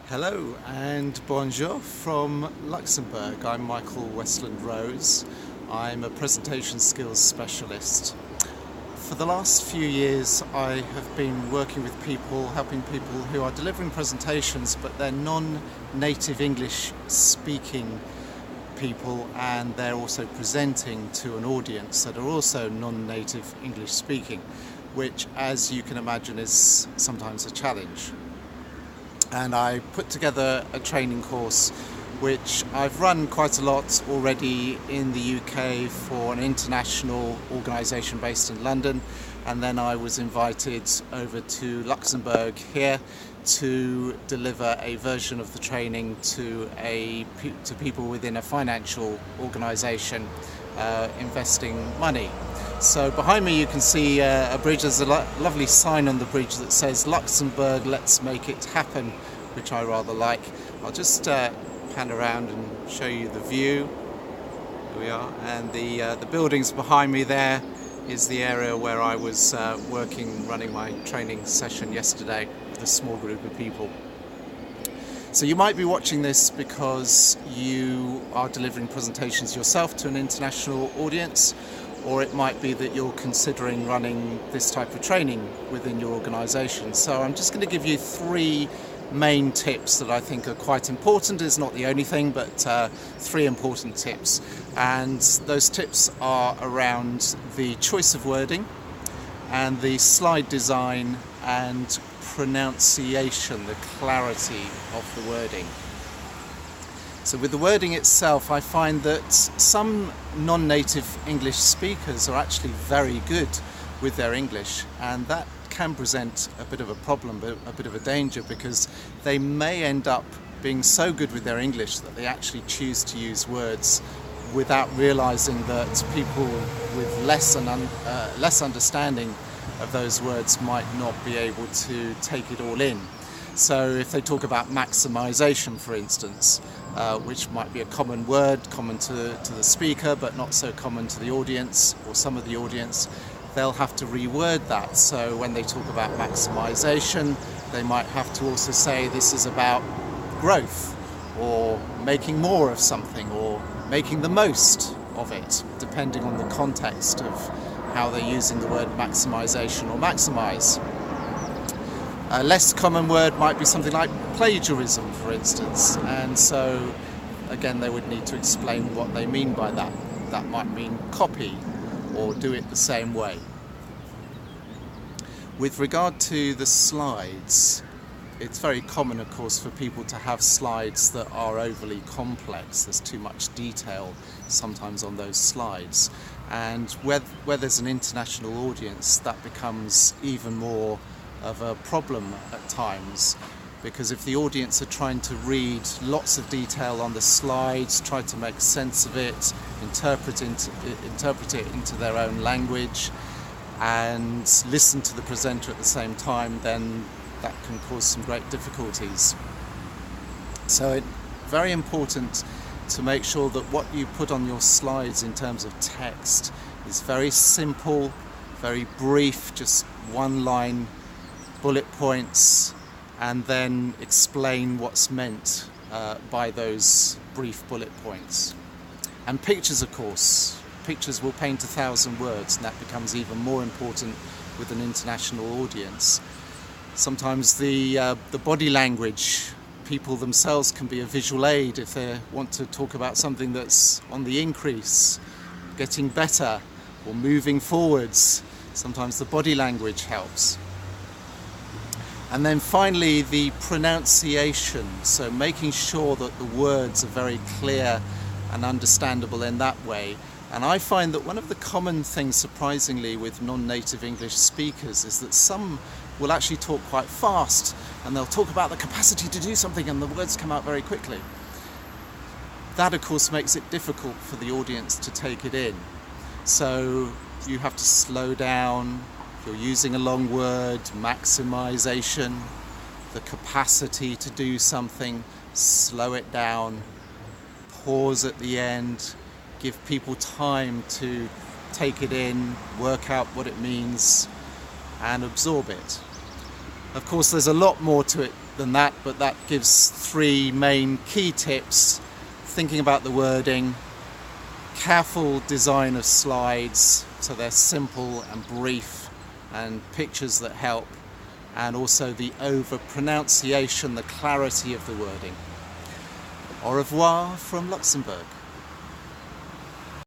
Hello and bonjour from Luxembourg. I'm Michael Westland-Rose. I'm a presentation skills specialist. For the last few years I have been working with people, helping people who are delivering presentations but they're non-native English speaking people, and they're also presenting to an audience that are also non-native English speaking, which, as you can imagine, is sometimes a challenge. And I put together a training course which I've run quite a lot already in the UK for an international organisation based in London, and then I was invited over to Luxembourg here to deliver a version of the training to people within a financial organisation investing money. So behind me you can see a bridge. There's a lovely sign on the bridge that says Luxembourg, let's make it happen, which I rather like. I'll just pan around and show you the view. Here we are, and the buildings behind me there is the area where I was running my training session yesterday with a small group of people. So you might be watching this because you are delivering presentations yourself to an international audience, or it might be that you're considering running this type of training within your organisation. So I'm just going to give you three main tips that I think are quite important. It's not the only thing, but three important tips. And those tips are around the choice of wording and the slide design and pronunciation, the clarity of the wording. So with the wording itself, I find that some non-native English speakers are actually very good with their English, and that can present a bit of a problem, a bit of a danger, because they may end up being so good with their English that they actually choose to use words without realizing that people with less understanding of those words might not be able to take it all in. So if they talk about maximization, for instance, which might be a common word, common to the speaker but not so common to the audience or some of the audience, they'll have to reword that. So when they talk about maximization, they might have to also say this is about growth, or making more of something, or making the most of it, depending on the context of how they're using the word maximization or maximize. A less common word might be something like plagiarism, for instance, and so again they would need to explain what they mean by that. That might mean copy or do it the same way. With regard to the slides, it's very common, of course, for people to have slides that are overly complex. There's too much detail sometimes on those slides, and where there's an international audience, that becomes even more of a problem at times, because if the audience are trying to read lots of detail on the slides, try to make sense of it, interpret it into their own language, and listen to the presenter at the same time, then that can cause some great difficulties. So it's very important to make sure that what you put on your slides in terms of text is very simple, very brief, just one line, bullet points, and then explain what's meant by those brief bullet points. And pictures, of course. Pictures will paint 1,000 words, and that becomes even more important with an international audience. Sometimes the body language, people themselves can be a visual aid if they want to talk about something that's on the increase, getting better, or moving forwards. Sometimes the body language helps. And then finally, the pronunciation, so making sure that the words are very clear and understandable in that way. And I find that one of the common things, surprisingly, with non-native English speakers is that some will actually talk quite fast, and they'll talk about the capacity to do something and the words come out very quickly. That, of course, makes it difficult for the audience to take it in. So you have to slow down. You're using a long word, maximization, the capacity to do something, slow it down, pause at the end, give people time to take it in, work out what it means, and absorb it. Of course, there's a lot more to it than that, but that gives three main key tips: thinking about the wording, careful design of slides so they're simple and brief and pictures that help, and also the over pronunciation, the clarity of the wording. Au revoir from Luxembourg.